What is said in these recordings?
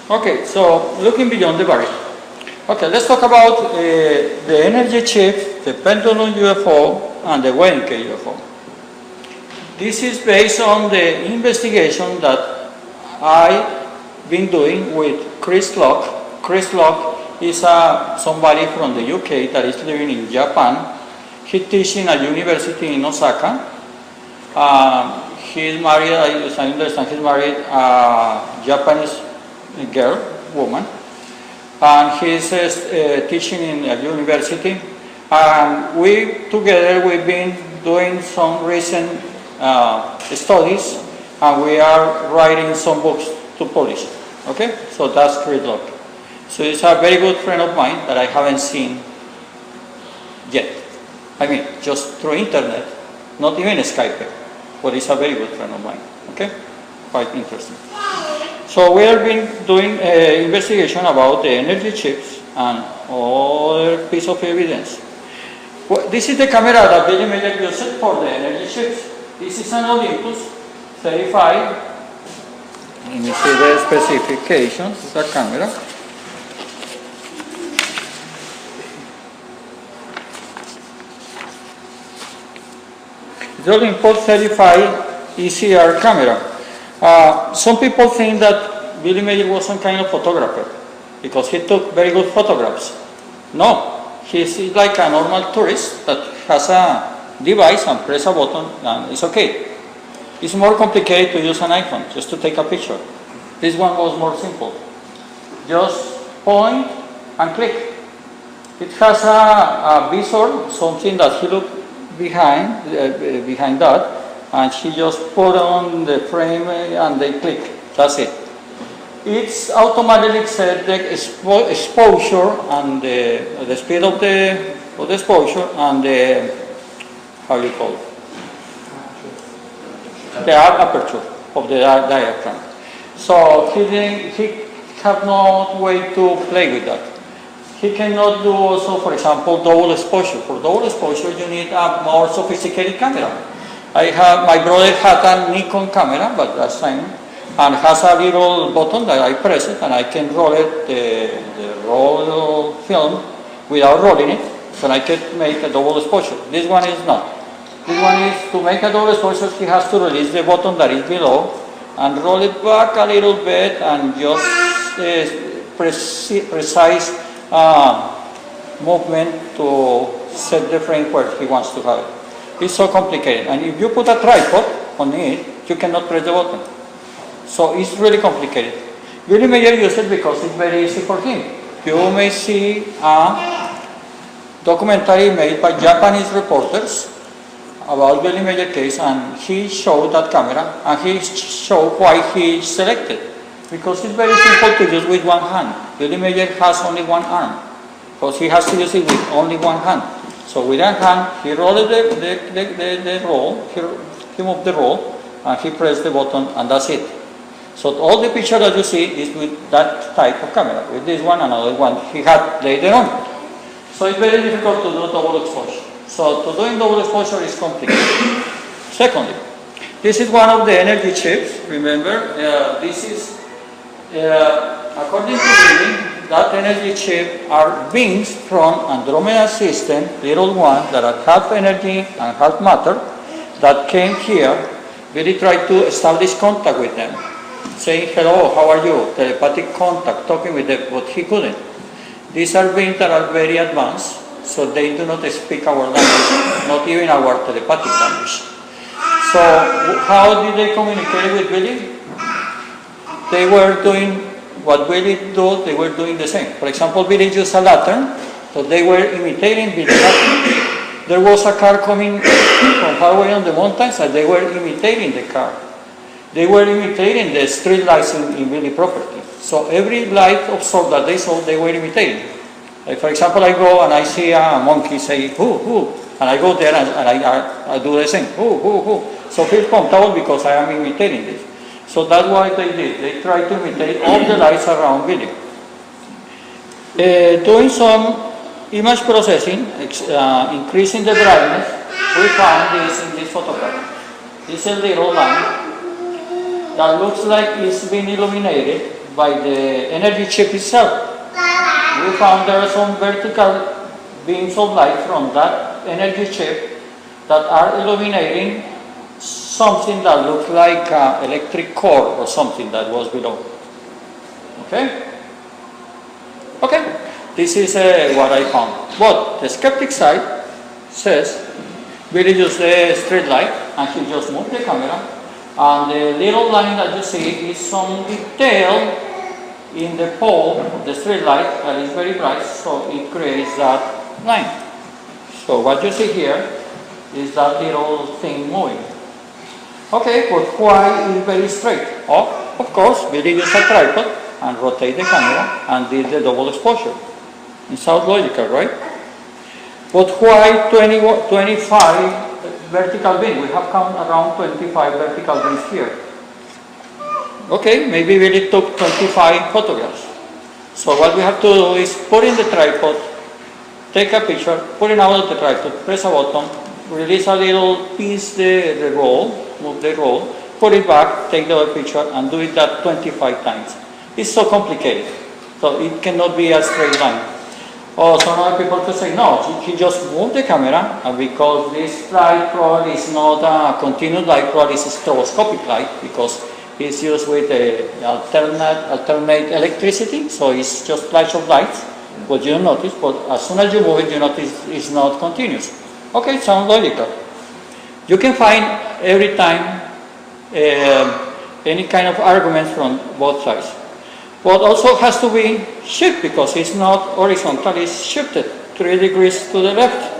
Okay, so looking beyond the barrier. Okay, let's talk about the energy chip, the pendulum UFO, and the wedding cake UFO. This is based on the investigation that I've been doing with Chris Locke. Chris Locke is somebody from the UK that is living in Japan. He's teaching at university in Osaka. He's married, as I understand, he's married a Japanese woman. And he's teaching in a university. And we've been doing some recent studies, and we are writing some books to publish. Okay, so that's Chris Locke. So he's a very good friend of mine that I haven't seen yet. I mean, just through internet, not even Skype, but he's a very good friend of mine. Okay, quite interesting. So we have been doing investigation about the energy chips and other piece of evidence. Well, this is the camera that Billy Mayer used for the energy chips. This is an Olympus 35. Let me see the specifications of the camera. The Olympus 35 ECR camera. Some people think that Billy Mayer was some kind of photographer because he took very good photographs. No, he's like a normal tourist that has a device and press a button and it's okay. It's more complicated to use an iPhone just to take a picture. This one was more simple. Just point and click. It has a visor, something that he looked behind that, and she just put on the frame and they click. That's it. It's automatically set the exposure and the speed of the exposure and the, how you call it? The aperture of the diaphragm. So he have no way to play with that. He cannot do also, for example, double exposure. For double exposure, you need a more sophisticated camera. My brother had a Nikon camera, but that's time, and has a little button that I press it and I can roll it, the roll film without rolling it, so I can make a double exposure. This one is not. This one is, to make a double exposure, he has to release the button that is below and roll it back a little bit and just precise movement to set the frame where he wants to have it. It's so complicated, and if you put a tripod on it, you cannot press the button. So it's really complicated. Billy Mayer used it because it's very easy for him. You may see a documentary made by Japanese reporters about Billy Mayer case, and he showed that camera, and he showed why he selected. Because it's very simple to use with one hand. Billy Mayer has only one arm, because he has to use it with only one hand. So with that hand, he rolled the roll, he moved the roll, and he pressed the button, and that's it. So all the picture that you see is with that type of camera. With this one, another one he had later on. So it's very difficult to do double exposure. So to doing double exposure is complicated. Secondly, this is one of the energy chips. Remember, this is, according to Billy, that energy chip are beings from Andromeda system, little ones that are half energy and half matter, that came here. Billy tried to establish contact with them, saying, hello, how are you? Telepathic contact, talking with them, but he couldn't. These are beings that are very advanced, so they do not speak our language, not even our telepathic language. So how did they communicate with Billy? They were doing what Billy did, they were doing the same. For example, Billy used a lantern, so they were imitating Billy's lantern. There was a car coming from far away on the mountains, and they were imitating the car. They were imitating the street lights in Billy property. So every light of sort that they saw, they were imitating. Like for example, I go and I see a monkey say, who, and I go there and I do the same, who. So feel comfortable because I am imitating this. So that's what they did. They tried to imitate all the lights around Billy. Doing some image processing, increasing the brightness, we found this in this photograph. This is a little line that looks like it's been illuminated by the energy chip itself. We found there are some vertical beams of light from that energy chip that are illuminating something that looks like an electric cord or something that was below. Okay? Okay, this is what I found. But the skeptic side says, really use the straight light, and he just moved the camera, and the little line that you see is some detail in the pole of the straight light that is very bright, so it creates that line. So what you see here is that little thing moving. Okay, but why is very straight? Oh, of course, Billy used a tripod and rotate the camera and did the double exposure. It sounds logical, right? But why 25 vertical beams? We have come around 25 vertical beams here. Okay, maybe Billy took 25 photographs. So what we have to do is put in the tripod, take a picture, put it out of the tripod, press a button, release a little piece, the roll, move the roll, put it back, take the other picture, and do it that 25 times. It's so complicated, so it cannot be a straight line. Or some other people could say, no, he just moved the camera, and because this light probably is not a continuous light, probably it's a stroboscopic light, because it's used with alternate electricity, so it's just flash of lights, but you don't notice, but as soon as you move it, you notice it's not continuous. Okay, sounds logical. You can find every time any kind of arguments from both sides. But also has to be shifted because it's not horizontal, it's shifted 3 degrees to the left.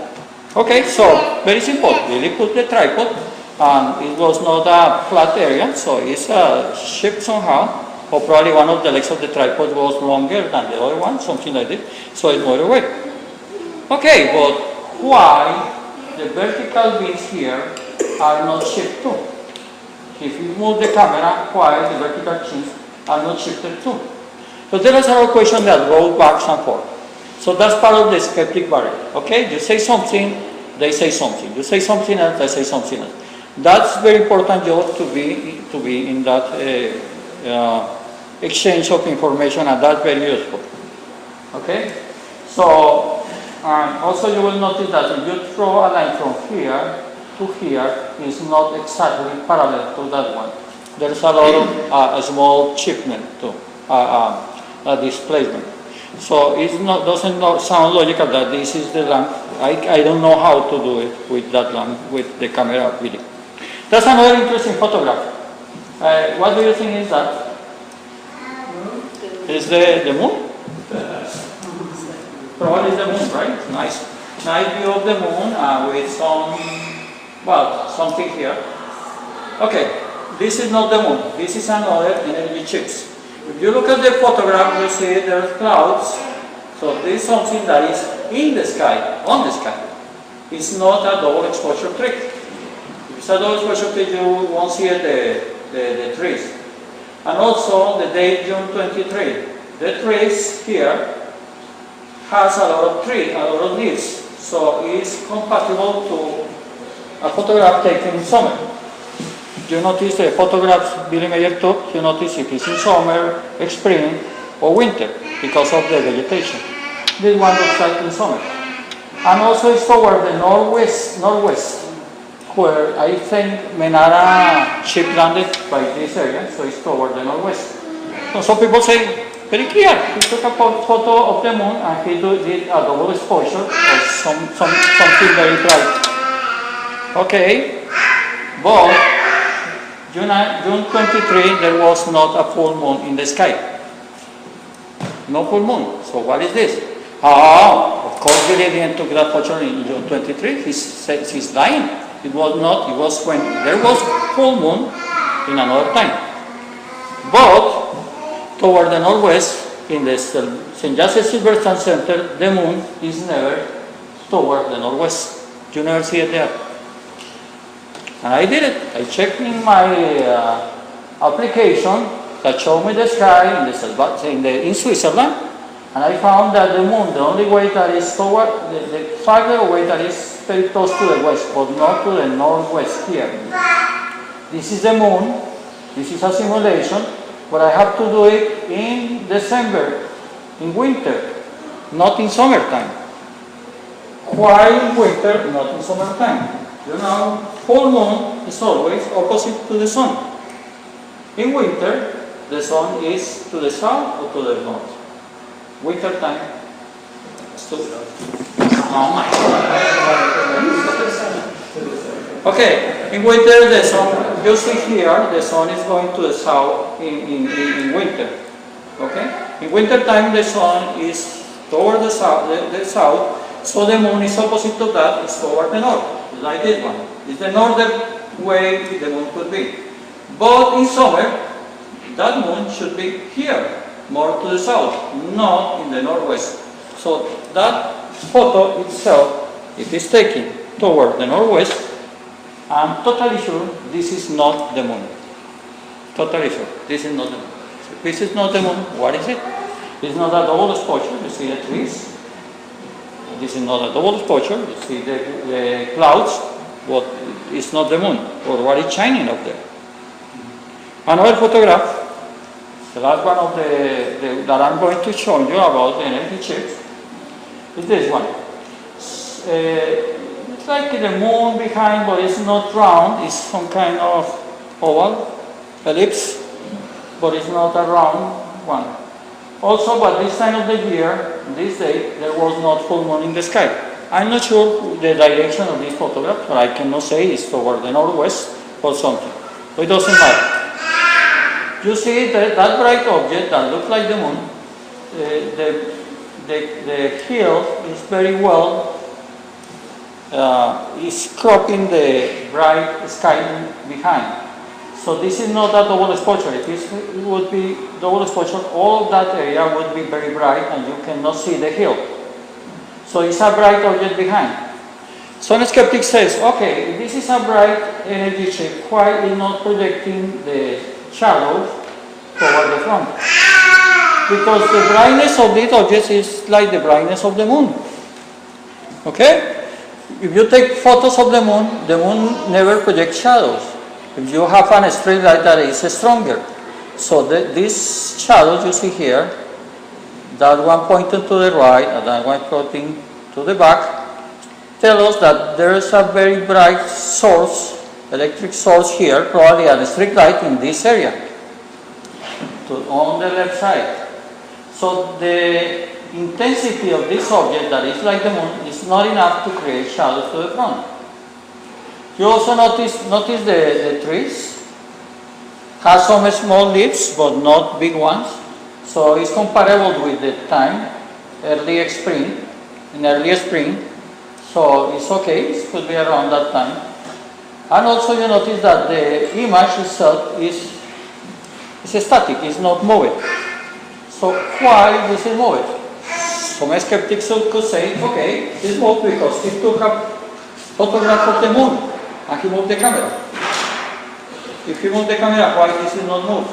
Okay, so very simple. Really put the tripod, and it was not a flat area, so it's shifted somehow. Or probably one of the legs of the tripod was longer than the other one, something like this, so it moved away. Okay, but why the vertical beams here are not shifted too? If you move the camera, why the vertical beams are not shifted too? So there is another question that goes back and forth. So that's part of the skeptic barrier. Okay, you say something, they say something. You say something else, they say something else. That's very important job to be in that exchange of information, and that's very useful. Okay, so also you will notice that if you draw a line from here to here, it's not exactly parallel to that one. There's a lot of a small shipment too. Displacement. So it doesn't sound logical that this is the lamp. I don't know how to do it with that lamp, with the camera video. That's another interesting photograph. What do you think is that? Is the moon? Probably the moon, right? Nice view of the moon with something here. Okay, this is not the moon. This is another energy chips. If you look at the photograph, you see there's clouds. So this is something that is in the sky, on the sky. It's not a double exposure trick. If it's a double exposure trick, you won't see the trees. And also the date June 23. The trees here has a lot of leaves. So it's compatible to a photograph taken in summer. You notice the photographs Billy Mayer took, you notice if it's in summer, spring, or winter, because of the vegetation. This one looks like in summer. And also it's toward the northwest, where I think Menara ship landed by this area, so it's toward the northwest. So some people say, very clear, he took a photo of the moon and he did a double exposure of something very bright. Okay, but June 23, there was not a full moon in the sky. No full moon. So what is this? Of course Billy didn't took that picture in June 23. He's lying. It was not. It was when there was full moon in another time. But toward the northwest, in the St. Joseph Silverstone Center, the moon is never toward the northwest. You never see it there. And I did it. I checked in my application that showed me the sky in Switzerland, and I found that the moon, the only way that is toward, the farther way that is very close to the west, but not to the northwest here. This is the moon. This is a simulation. but I have to do it in December, in winter, not in summertime. Why in winter, not in summertime? You know, full moon is always opposite to the sun. In winter, the sun is to the south or to the north. Winter time, it's to the north. Oh my God. Okay, in winter, the sun, you see here, the sun is going to the south in winter. Okay? In winter time, the sun is toward the south, so the moon is opposite to that, it's toward the north. Like this one. It's the northern way the moon could be. But in summer, that moon should be here, more to the south, not in the northwest. So that photo itself, if it's taken toward the northwest, I'm totally sure this is not the moon. Totally sure. This is not the moon. If this is not the moon, what is it? It's not a double exposure. You see the trees. This is not a double exposure. You see the clouds, but it's not the moon, or what is shining up there. Another photograph, the last one of that I'm going to show you about the energy chips, is this one. It's like the moon behind, but it's not round. It's some kind of oval, ellipse, but it's not a round one. Also, by this time of the year, this day, there was not full moon in the sky. I'm not sure the direction of this photograph, but I cannot say it's toward the northwest or something. So it doesn't matter. You see that bright object that looks like the moon, the hill is very well, is cropping the bright sky behind. So this is not a double exposure. If it would be double exposure, all of that area would be very bright and you cannot see the hill. So it's a bright object behind. Some skeptic says, okay, if this is a bright energy chip, why is not projecting the shadows toward the front? Because the brightness of these objects is like the brightness of the moon. Okay? If you take photos of the moon never projects shadows. If you have a straight light that is stronger. So these shadows you see here, that one pointing to the right and that one pointing to the back, tell us that there is a very bright source, electric source here, probably a street light in this area, on the left side. So the intensity of this object that is like the moon is not enough to create shadows to the front. You also notice the trees has some small leaves, but not big ones. So it's comparable with the time, early spring, in early spring. So it's okay, it could be around that time. And also you notice that the image itself is static, it's not moving. So why this is moving? Some skeptics could say, okay, it's moved because he took a photograph of the moon. And he moved the camera. If he moved the camera, why this is not moved?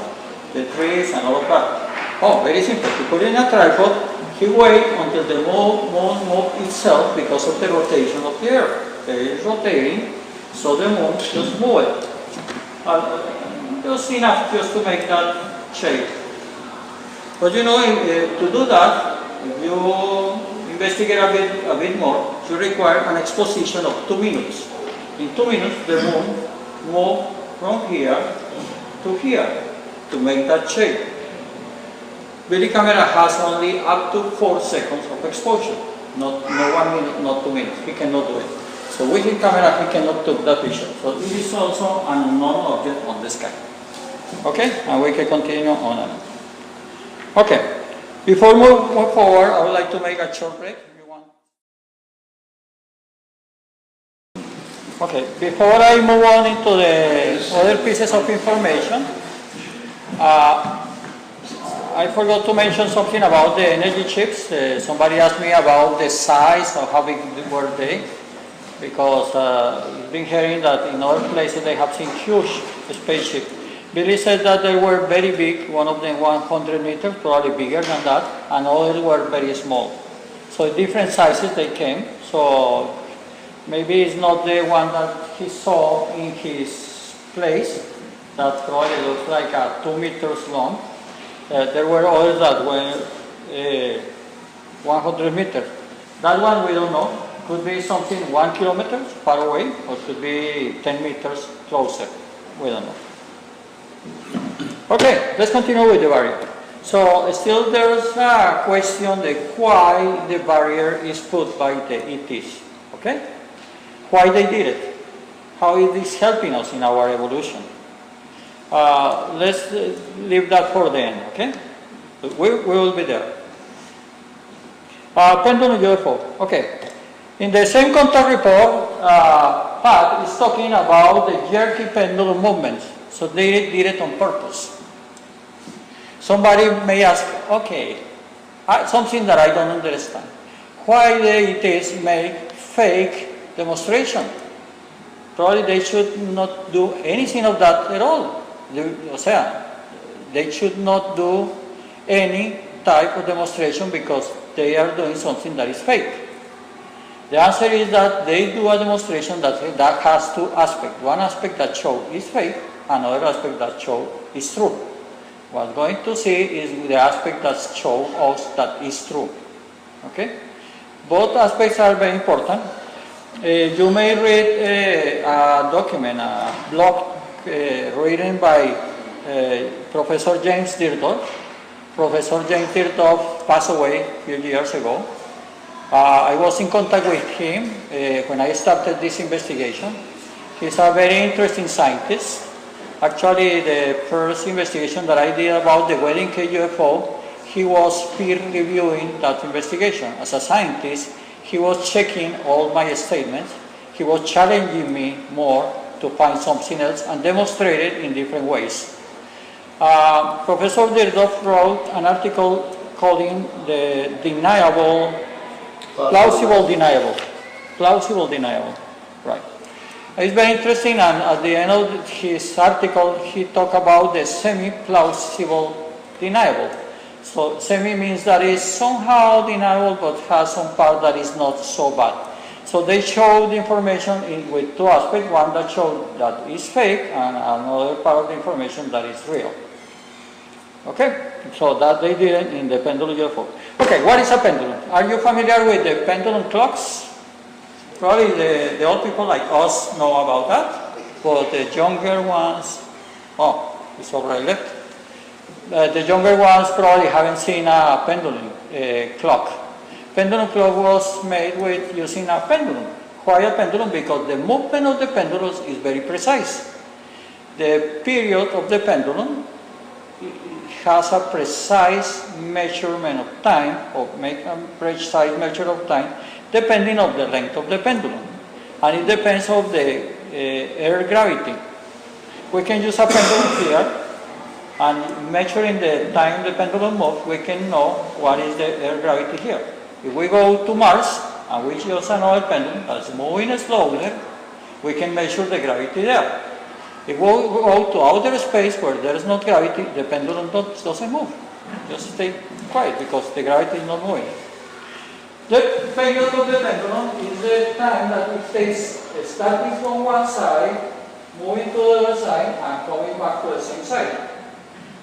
The trees and all of that. Oh, very simple. He put it in a tripod, he waited until the moon moved itself because of the rotation of the Earth. It is rotating, so the moon just moved. Just enough just to make that shape. But you know, to do that, if you investigate a bit more, you require an exposition of 2 minutes. In 2 minutes, the moon moved from here to here to make that shape. Billy camera has only up to 4 seconds of exposure, not 1 minute, not 2 minutes. He cannot do it. So with his camera, he cannot take that picture. So this is also an unknown object on the sky. Okay, and we can continue on and on. Okay, before we move forward, I would like to make a short break. Okay, before I move on into the other pieces of information, I forgot to mention something about the energy chips. Somebody asked me about the size or how big were they, because I've been hearing that in other places they have seen huge spaceships. Billy said that they were very big, one of them 100 meters, probably bigger than that, and others were very small. So different sizes they came. So maybe it's not the one that he saw in his place, that probably looks like 2 meters long. There were others that were 100 meters. That one we don't know. Could be something 1 kilometer far away, or could be 10 meters closer. We don't know. Okay, let's continue with the barrier. So still there's a question of why the barrier is put by the ETs. Okay? Why they did it? How it is helping us in our evolution? Let's leave that for the end, okay? We will be there. Pendulum UFO. Okay. In the same contact report, Pat is talking about the jerky pendulum movements. So they did it on purpose. Somebody may ask, okay, something that I don't understand. Why the ETs make fake demonstration? Probably they should not do anything of that at all. They should not do any type of demonstration because they are doing something that is fake. The answer is that they do a demonstration that has two aspects. One aspect that shows is fake, another aspect that shows is true. What we're going to see is the aspect that shows us that is true. Okay? Both aspects are very important. You may read a document, a blog written by Professor James Dierdorf. Professor James Dierdorf passed away a few years ago. I was in contact with him when I started this investigation. He's a very interesting scientist. Actually, the first investigation that I did about the wedding cake UFO, he was peer reviewing that investigation. As a scientist, he was checking all my statements. He was challenging me more to find something else and demonstrate it in different ways. Professor Dierdorf wrote an article calling the plausible deniable, right. It's very interesting, and at the end of his article, he talked about the semi-plausible deniable. So semi means that it's somehow deniable, but has some part that is not so bad. So they show the information with two aspects, one that shows that is fake, and another part of the information that is real. Okay, so that they did in the pendulum UFO. Okay, what is a pendulum? Are you familiar with the pendulum clocks? Probably the old people like us know about that, but the younger ones, it's already left. The younger ones probably haven't seen a pendulum clock. Pendulum clock was made with using a pendulum. Why a pendulum? Because the movement of the pendulum is very precise. The period of the pendulum has a precise measurement of time, or make a precise measure of time, depending on the length of the pendulum. And it depends on the air gravity. We can use a pendulum here, and measuring the time the pendulum moves, we can know what is the air gravity here. If we go to Mars, and we use another pendulum that's moving slowly, we can measure the gravity there. If we go to outer space where there is no gravity, the pendulum doesn't move. Just stay quiet because the gravity is not moving. The period of the pendulum is the time that it takes starting from one side, moving to the other side, and coming back to the same side.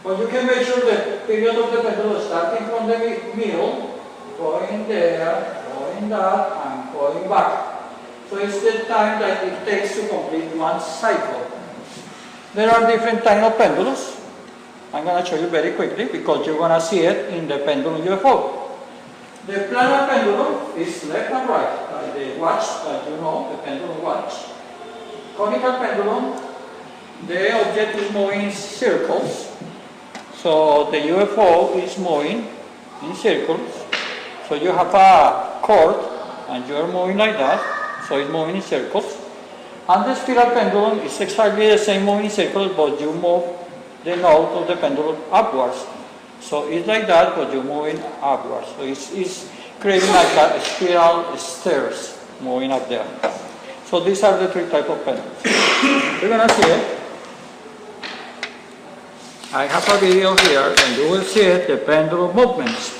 But you can measure the period of the pendulum starting from the middle, going there, going that, and going back. So it's the time that it takes to complete one cycle. There are different types of pendulums. I'm going to show you very quickly because you're going to see it in the pendulum UFO. The planar pendulum is left and right, the watch that you know, the pendulum watch. Conical pendulum, the object is moving in circles. So the UFO is moving in circles. So you have a cord and you're moving like that, so it's moving in circles. And the spiral pendulum is exactly the same moving in circles, but you move the node of the pendulum upwards. So it's like that, but you're moving upwards. So it's creating like a spiral stairs moving up there. So these are the three types of pendulums. You're going to see it. I have a video here, and you will see it, the pendulum movements.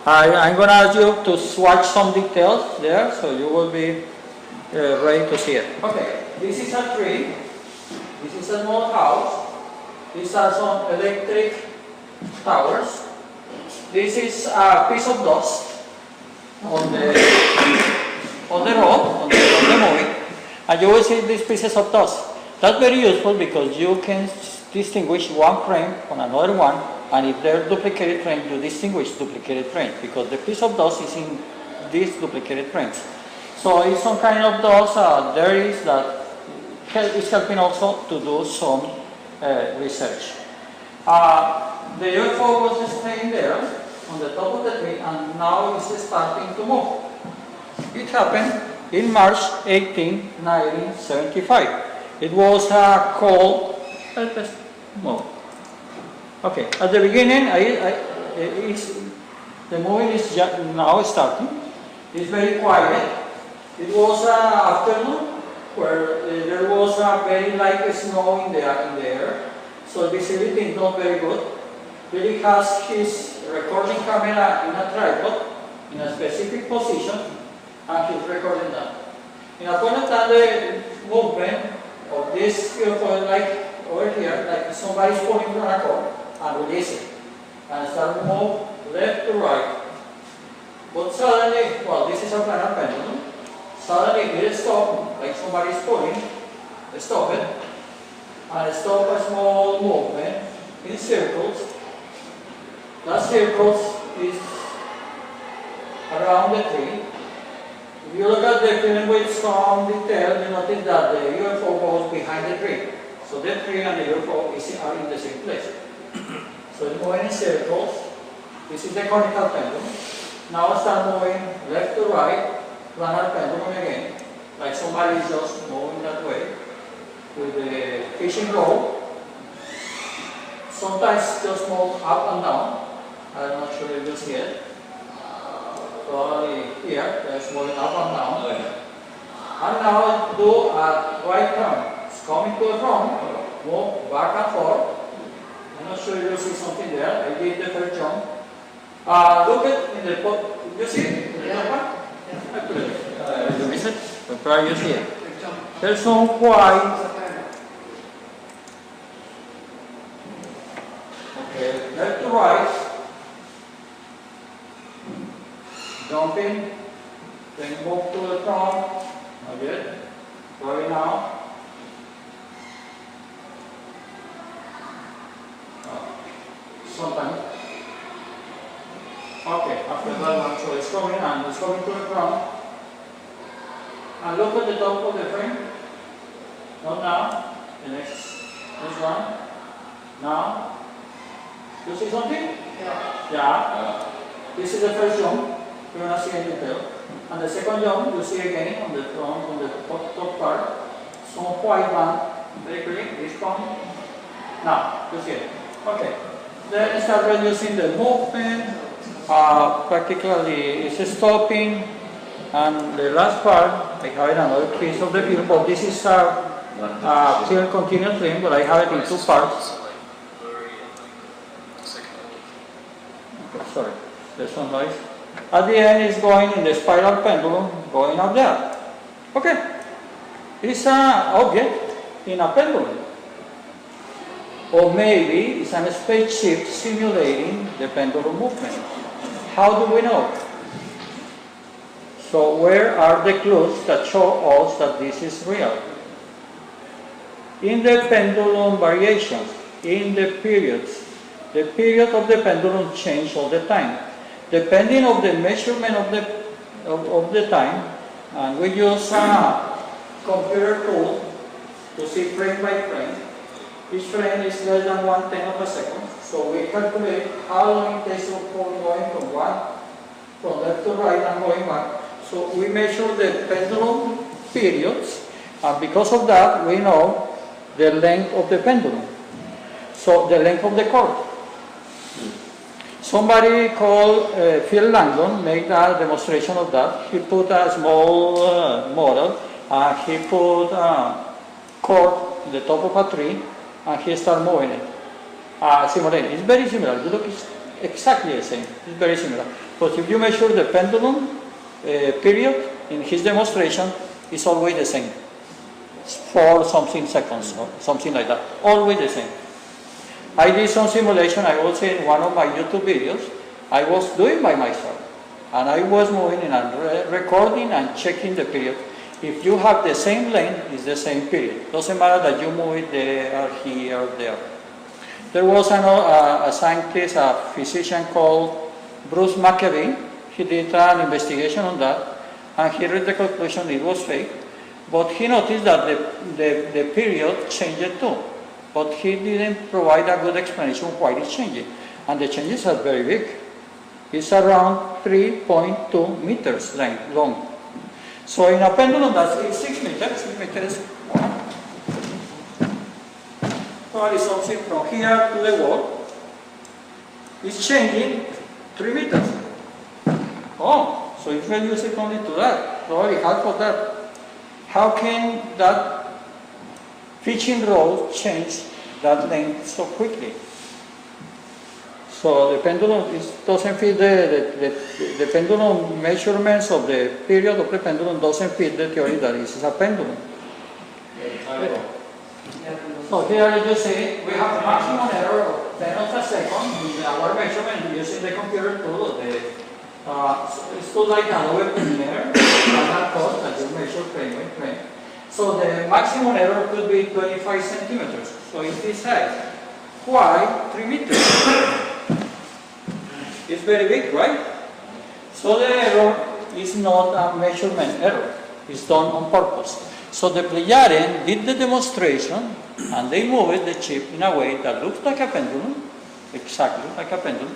I'm going to ask you to watch some details there, so you will be ready to see it. Okay, this is a tree. This is a small house. These are some electric towers. This is a piece of dust on the road, on the movie, and you will see these pieces of dust. That's very useful because you can distinguish one frame from another one, and if they're duplicated frames, you distinguish duplicated frames because the piece of dust is in these duplicated frames. So it's some kind of dust there is that is helping also to do some research. The UFO was staying there on the top of the tree, and now it's starting to move. It happened in March 18, 1975. It was called, let's move. Okay, at the beginning, the movie is now starting. It's very quiet. It was afternoon where there was very light snow in the air, so visibility is not very good. Billy has his recording camera in a tripod in a specific position, and he's recording that. In a point of time, the movement of this UFO, like over here, like somebody's pulling from a cord and release it, and start to move left to right. But suddenly, well, this is a planar pendulum. Suddenly it stopped, like somebody's pulling, stop it, and stop a small movement in circles. That circles is around the tree. If you look at the film with some detail, you notice that the UFO goes behind the tree. So the tree and the UFO are in the same place. So it's moving in circles. This is the conical pendulum. Now start moving left to right, planar pendulum again, like somebody is just moving that way with the fishing rod. Sometimes just move up and down. I'm not sure if you see it. Probably here, it's moving up and down. And now do a right turn. It's coming to the front, move back and forth. I'm not sure if you see something there. I did the first jump. Look at in the pot. You see it? You miss it? But probably you see it. There's some white. Okay, left to right. Jumping, then move to the front, not yet, going now. Sometimes. Okay, after that one, so it's coming and it's coming to the front. And look at the top of the frame. Not now, the next one. Now. You see something? Yeah. This is the first jump. You will not see any detail. And the second jump, you see again on the front, on the top part, some white band, very clear, this one. Now, you see it. Okay. Then start reducing the movement, practically it's stopping, and the last part, I have another piece of the film, but this is a film continuous film, but I have it in two parts. Okay, sorry, there's some noise. At the end, it's going in the spiral pendulum, going up there. Okay. It's an object in a pendulum. Or maybe it's a spaceship simulating the pendulum movement. How do we know? So where are the clues that show us that this is real? In the pendulum variations, in the periods. The period of the pendulum changes all the time. Depending on the measurement of the time, and we use a computer tool to see frame by frame. Each frame is less than 1/10 of a second, so we calculate how long it takes for going from left to right and going back. So we measure the pendulum periods, and because of that, we know the length of the pendulum. So the length of the cord. Somebody called Phil Langdon made a demonstration of that. He put a small model, he put a cord in the top of a tree, and he started moving it. Simulating. It's very similar. You look, it's exactly the same. It's very similar. But if you measure the pendulum period in his demonstration, it's always the same. 4 something seconds or something like that. Always the same. I did some simulation, I was in one of my YouTube videos, I was doing by myself. And I was moving and recording and checking the period. If you have the same length, it's the same period. Doesn't matter that you move it there, here, or there. There was a scientist, a physician called Bruce McKevin. He did an investigation on that, and he reached the conclusion it was fake. But he noticed that the period changed too. But he didn't provide a good explanation why it's changing. And the changes are very big. It's around 3.2 meters long. So in a pendulum that's 6 meters, 6 meters, probably something from here to the wall, it's changing 3 meters. Oh, so it's reducing only to that, probably half of that. How can that fishing rod change that length so quickly? So the pendulum doesn't fit the pendulum measurements of the period of the pendulum doesn't fit the theory that this is a pendulum. So here you see we have a maximum error of 10 of a second in our measurement using the computer tool. It's too like another engineer that you measure frame by frame. So the maximum error could be 25 centimeters. So in this size, why 3 meters? It's very big, right? So the error is not a measurement error. It's done on purpose. So the Pleiadian did the demonstration and they moved the chip in a way that looks like a pendulum, exactly like a pendulum,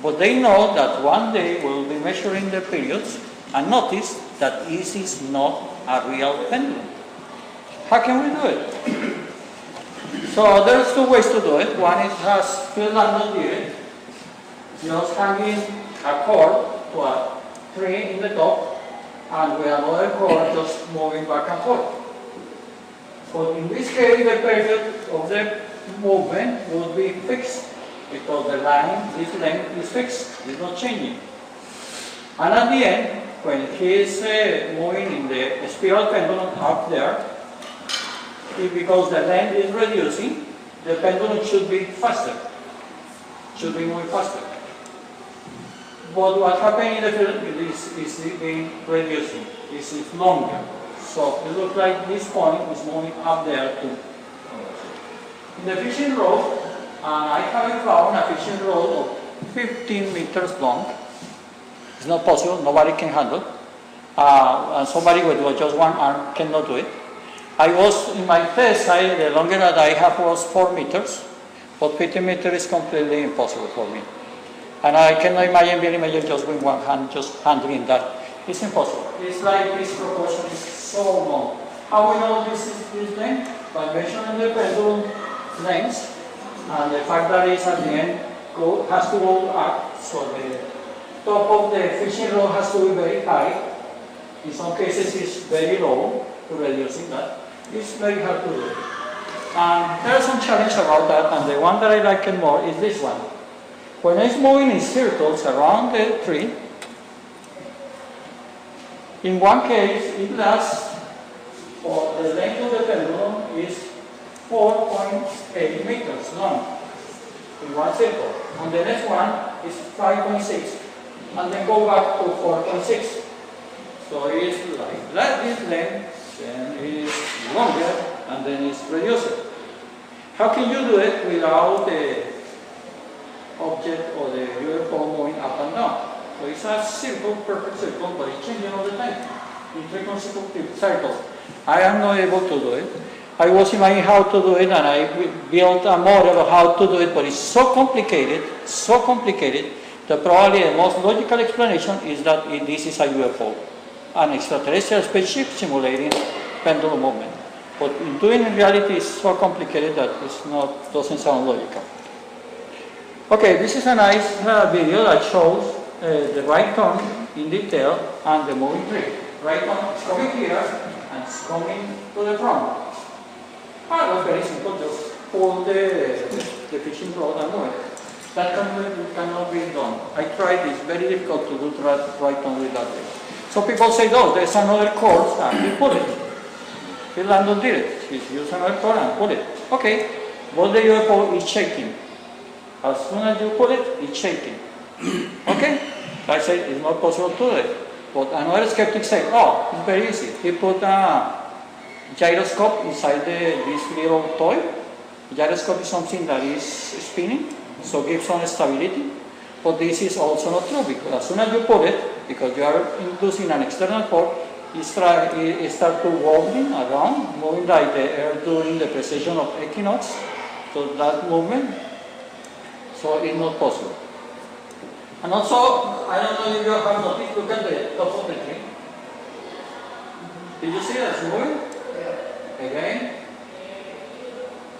but they know that one day we'll be measuring the periods and notice that this is not a real pendulum. How can we do it? So there's 2 ways to do it. One is has Phil Landon did it, just hanging a cord to a tree in the top and with another cord just moving back and forth. But in this case the period of the movement will be fixed because the line, this length is fixed, it's not changing. And at the end, when he is moving in the spiral pendulum up there, because the length is reducing, the pendulum should be faster, should be moving faster. But what happened in the field is being reducing, is longer. So it looks like this point is moving up there too. In the fishing rod, I haven't found a fishing rod of 15 meters long. It's not possible, nobody can handle. And somebody with just one arm cannot do it. I was, in my test, the longest that I have was 4 meters, but 15 meters is completely impossible for me. And I cannot imagine being able just with one hand, just handling that. It's impossible. It's like this proportion is so long. How we know this is this length? By measuring the pendulum length, and the fact that it's at the end has to go up, so the top of the fishing rod has to be very high. In some cases it's very low, to reducing that. It's very hard to do. And there's some challenge about that, and the one that I like more is this one. When it's moving in circles around the tree, in one case it lasts, or the length of the pendulum is 4.8 meters long in one circle, and the next one is 5.6, and then go back to 4.6. So it's like this length, then it is longer, and then it's reduced. How can you do it without the object or the UFO moving up and down? So it's a simple, perfect circle, but it's changing all the time in 3 consecutive cycles. I am not able to do it. I was imagining how to do it, and I built a model of how to do it, but it's so complicated, that probably the most logical explanation is that this is a UFO, an extraterrestrial spaceship simulating pendulum movement. But in doing in reality is so complicated that it doesn't sound logical. Okay, this is a nice video that shows the right turn in detail and the moving tree. Right turn is coming here and it's coming to the front. It was very simple, just pull the fishing rod and move it. That cannot be done. I tried, it's very difficult to do right turn with that. So people say, oh, there's another course, and you pull it. He landed it. He's using a cord and pull it. Okay, but the UFO is shaking. As soon as you pull it, it's shaking. Okay? I said it's not possible to do it. But another skeptic said, oh, it's very easy. He put a gyroscope inside this little toy. Gyroscope is something that is spinning, so gives some stability. But this is also not true, because as soon as you pull it, because you are inducing an external force, it starts to wobbling around, moving like the Earth during the precession of equinox. So that movement, so it's not possible. And also, I don't know if you have noticed, look at the top of the tree. Did you see that it's moving? Yeah. Again.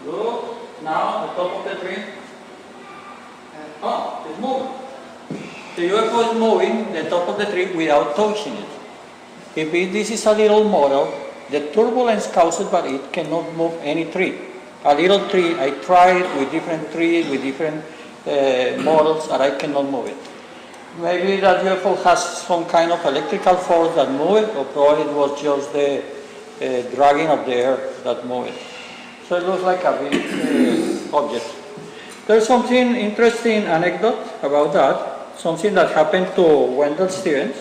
Look, now the top of the tree. Oh, it's moving. The UFO is moving the top of the tree without touching it. If this is a little model, the turbulence caused by it cannot move any tree. A little tree, I tried with different trees, with different models, and I cannot move it. Maybe that UFO has some kind of electrical force that move it, or probably it was just the dragging of the air that moved it. So it looks like a big object. There's something interesting anecdote about that, something that happened to Wendell Stevens.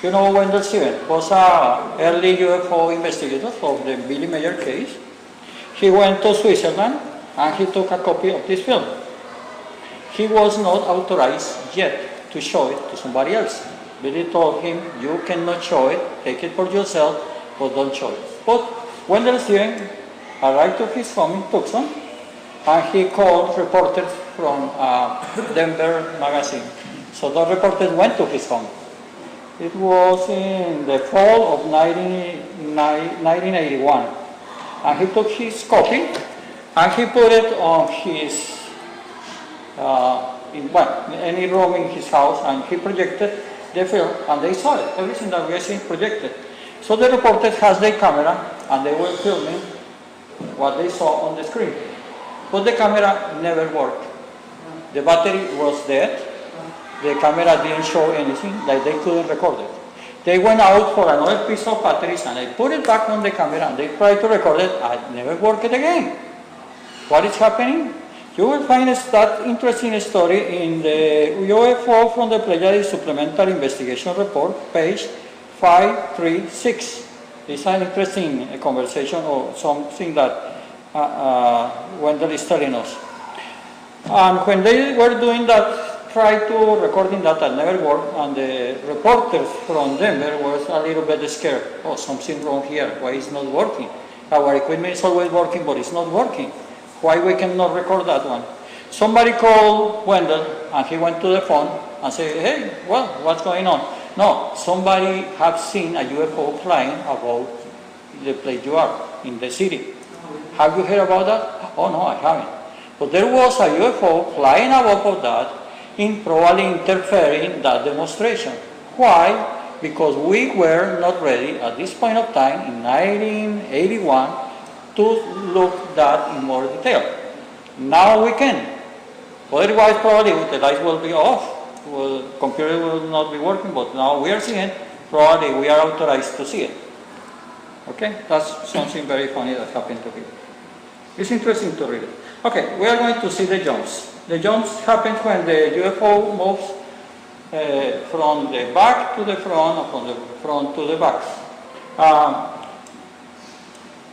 You know Wendell Stevens was an early UFO investigator of the Billy Mayer case. He went to Switzerland and he took a copy of this film. He was not authorized yet to show it to somebody else. Billy told him, you cannot show it, take it for yourself, but don't show it. But Wendell Stevens arrived to his home in Tucson, and he called reporters from Denver magazine. So the reporters went to his home. It was in the fall of 1981. And he took his copy, and he put it on his, in any room in his house, and he projected the film, and they saw it. Everything that we are seeing projected. So the reporters has their camera, and they were filming what they saw on the screen. But the camera never worked. The battery was dead. The camera didn't show anything, like they couldn't record it. They went out for another piece of batteries and they put it back on the camera and they tried to record it and it never worked again. What is happening? You will find that interesting story in the UFO from the Pleiades Supplemental Investigation Report, page 536. It's an interesting conversation or something that Wendell is telling us. And when they were doing that, tried to recording that never worked, and the reporters from Denver was a little bit scared. Oh, something wrong here. Why is not working? Our equipment is always working, but it's not working. Why we cannot record that one? Somebody called Wendell, and he went to the phone and said, hey, well, what's going on? No, somebody have seen a UFO flying above the place you are, in the city. Have you heard about that? Oh, no, I haven't. But there was a UFO flying above of that, probably interfering that demonstration. Why? Because we were not ready at this point of time, in 1981, to look that in more detail. Now we can. Otherwise, probably the lights will be off. The computer will not be working, but now we are seeing it. Probably we are authorized to see it. Okay? That's something very funny that happened to him. It's interesting to read it. Okay, we are going to see the jumps. The jumps happen when the UFO moves from the back to the front, or from the front to the back.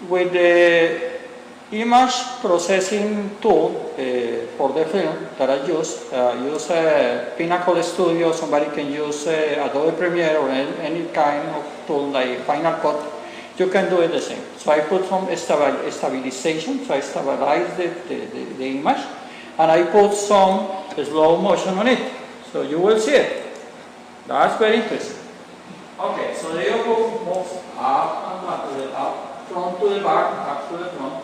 With the image processing tool for the film that I use Pinnacle Studio. Somebody can use Adobe Premiere or any kind of tool like Final Cut. You can do it the same. So I put some stabilization, so I stabilize the image, and I put some slow motion on it. So you will see it. That's very interesting. Okay, so the UFO moves up and back to the up, front to the back to the front.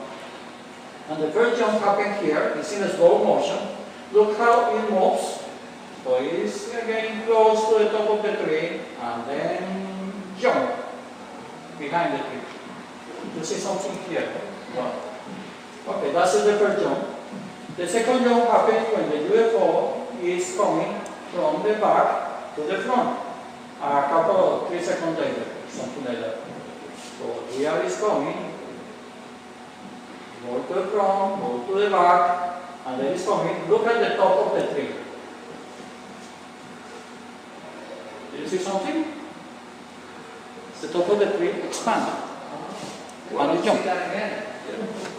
And the first jump happened here. It's in a slow motion. Look how it moves. So it's getting close to the top of the tree, and then jump behind the tree. You see something here? Wow. Okay, that's the first jump. The second jump happens when the UFO is coming from the back to the front. A couple of 3 seconds later, something like that. So here is coming, go to the front, go to the back, and then it's coming. Look at the top of the tree. Do you see something? The top of the tree expands. And it jumps.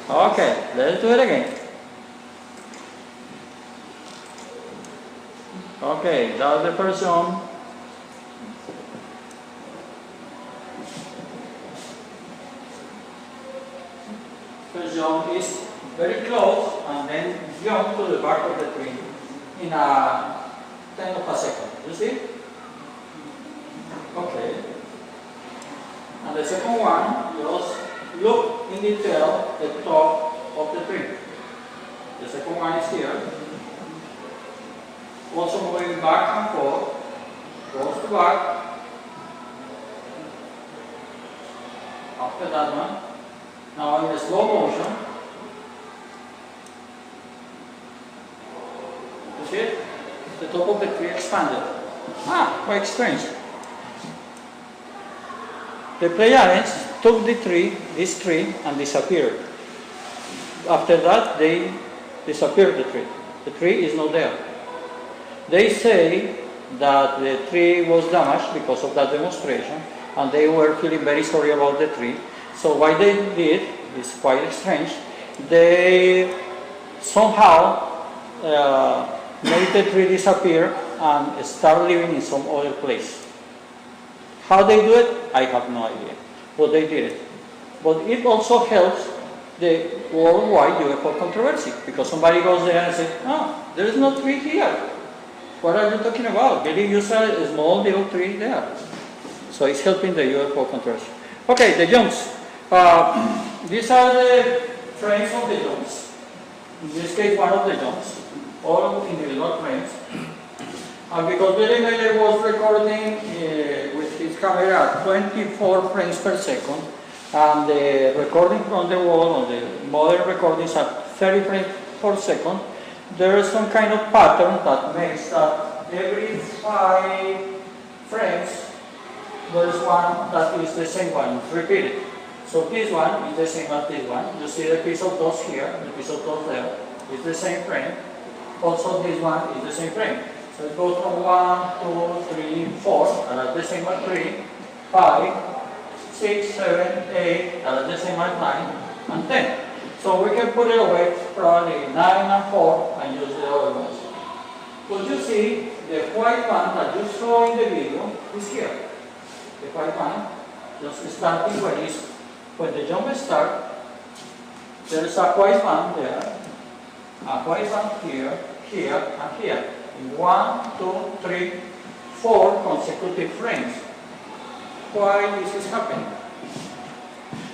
Okay, let's do it again. Okay, that's the first jump. First jump is very close and then jump to the back of the tree in a tenth of a second. You see? Okay. And the second one, just look in detail the top of the tree. The second one is here. Also moving back and forth, goes to back. After that one, now in the slow motion, you see it? The top of the tree expanded. Quite strange. The Pleiadians took this tree, and disappeared. After that, they disappeared the tree. The tree is not there. They say that the tree was damaged because of that demonstration, and they were feeling very sorry about the tree. So what they did is quite strange. They somehow made the tree disappear and start living in some other place. How they do it, I have no idea. But they did it. But it also helps the worldwide UFO controversy, because somebody goes there and says, there is no tree here. What are you talking about? Really use a small little tree there. So it's helping the UFO controversy. Okay, the jumps. These are the frames of the jumps. In this case, one of the jumps. All individual frames. And because Billy Miller was recording with his camera at 24 frames per second, and the recording from the wall, on the modern recordings at 30 frames per second, there is some kind of pattern that makes that every 5 frames there is one that is the same one, repeated. So this one is the same as this one. You see the piece of dust here, the piece of dust there, is the same frame. Also this one is the same frame. So it goes from 1, 2, 3, 4, and that's the same as 3, 5, 6, 7, 8, that's the same as 9, and 10. So we can put it away probably 9 and 4 and use the other ones. But you see, the white one that you saw in the video is here. The white one, just starting when the jump starts, there is a white one there, a white one here, here, and here. In 1, 2, 3, 4 consecutive frames. Why this is happening?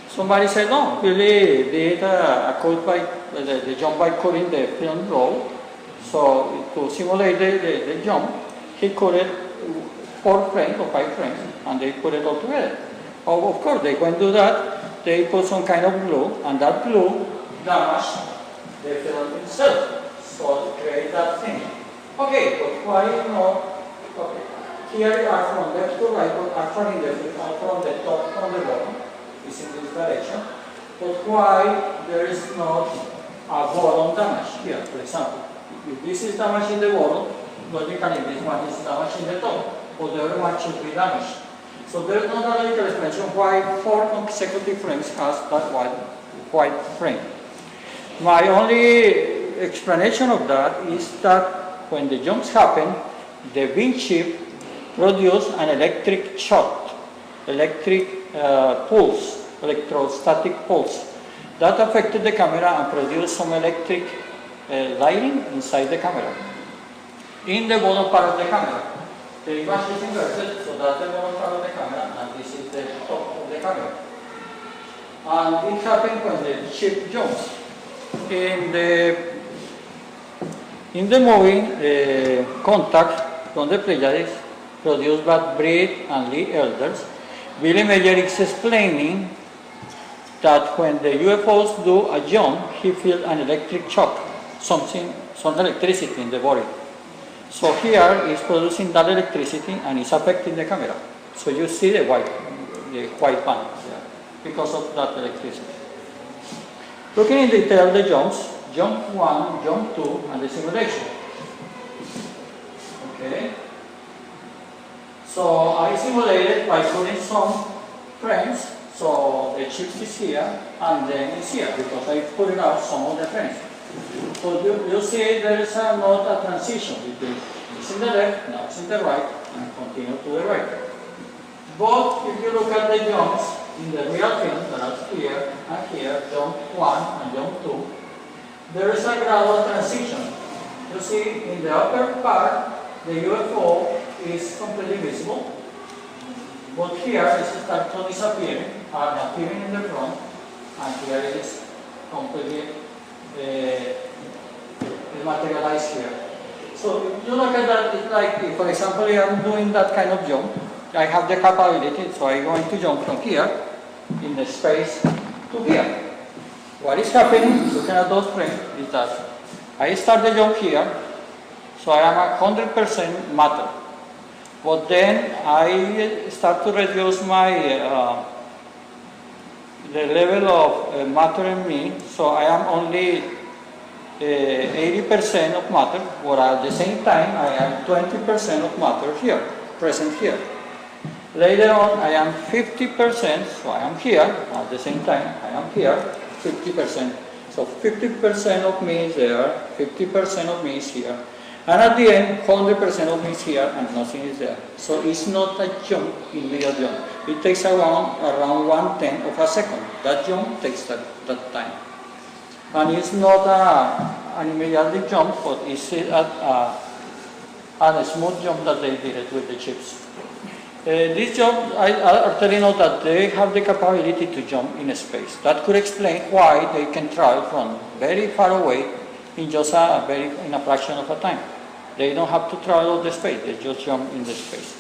Somebody said, no, Billy did a cut by the jump by cutting the film roll. So to simulate the jump, he cut it 4 frames or 5 frames, and they put it all together. Oh, of course, they went to do that. They put some kind of glue, and that glue damaged the film itself. So to create that thing. Okay, but why not? Okay, here are from left to right, but actually from the top from the bottom. Is in this direction. But why there is not a bottom damage here, for example? If this is damaged in the bottom, logically this one is damaged in the top, but the other one should be damaged. So there is not a logical explanation why 4 consecutive frames has that white frame. My only explanation of that is that when the jumps happen, the wind chip produces an electric shock, electric pulse, electrostatic pulse. That affected the camera and produced some electric lighting inside the camera. In the bottom part of the camera. The image is inverted, so that's the bottom part of the camera, and this is the top of the camera. And it happened when the chip jumps. In the movie, Contact from the Pleiades, produced by Britt and Lee Elders, Billy Mayer is explaining that when the UFOs do a jump, he feels an electric shock, some electricity in the body. So here is producing that electricity and it's affecting the camera. So you see the white one there. because of that electricity. Looking in detail the jumps, jump 1, jump 2, and the simulation. Okay. So I simulated by putting some frames. So the chip is here and then it's here because I put it out some of the frames. So you see there is not a transition between it's in the left, now it's in the right, and continue to the right. But if you look at the jumps in the real film that are here and here, jump 1 and jump 2, there is a gradual transition. You see in the upper part the UFO is completely visible, but here it starts to disappearing and appearing in the front, and here it is completely materialized here. So if you look at that, it's like, if, for example, I am doing that kind of jump, I have the capability, so I'm going to jump from here in the space to here. What is happening, looking at those frames, is that I start the jump here, so I am 100% matter. But then I start to reduce my the level of matter in me, so I am only 80% of matter, but at the same time I am 20% of matter here, present here. Later on I am 50%, so I am here, at the same time I am here, 50%. So 50% of me is there, 50% of me is here. And at the end, 100% of me is here and nothing is there. So it's not a jump, immediate jump. It takes around 1/10 of a second. That jump takes that time. And it's not an immediate jump, but it's a smooth jump that they did it with the chips. This jump, I already know that they have the capability to jump in space. That could explain why they can travel from very far away in just in a fraction of a time. They don't have to travel all the space, they just jump in the space.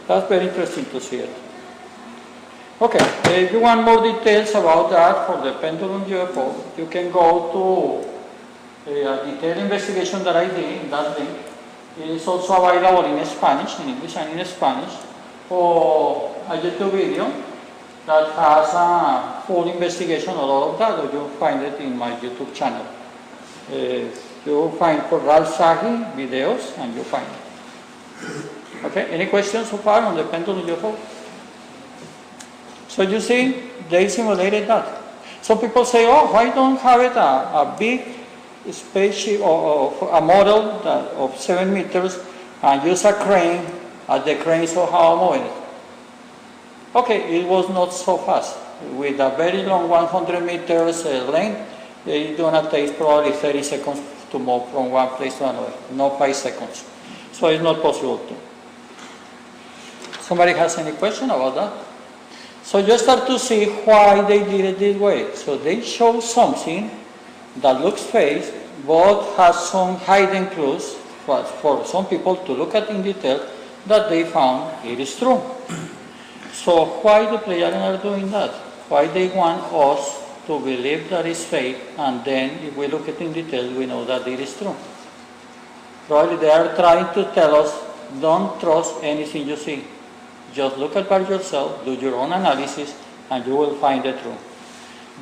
That's very interesting to see it. Okay, if you want more details about that for the pendulum UFO, you can go to a detailed investigation that I did in that link. It is also available in Spanish, in English and in Spanish, or a YouTube video that has a full investigation of all of that, or you'll find it in my YouTube channel. You'll find for Ralph Sahi videos, and you'll find it. Okay, any questions so far on the pendulum UFO? So you see, they simulated that. Some people say, oh, why don't have it a big spaceship or a model of 7 meters and use a crane, at the crane somehow moving it. Okay, it was not so fast. With a very long 100 meters length, it's gonna take probably 30 seconds to move from one place to another, not 5 seconds. So it's not possible to. Somebody has any question about that? So you start to see why they did it this way. So they show something that looks fake, but has some hidden clues for some people to look at in detail that they found it is true. So why the players are doing that? Why they want us to believe that it's fake, and then if we look at it in detail, we know that it is true. Probably they are trying to tell us, don't trust anything you see. Just look at by yourself, do your own analysis, and you will find the truth.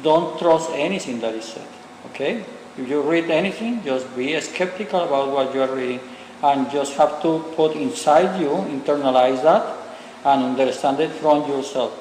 Don't trust anything that is said, okay? If you read anything, just be skeptical about what you are reading, and just have to put inside you, internalize that, and understand it from yourself.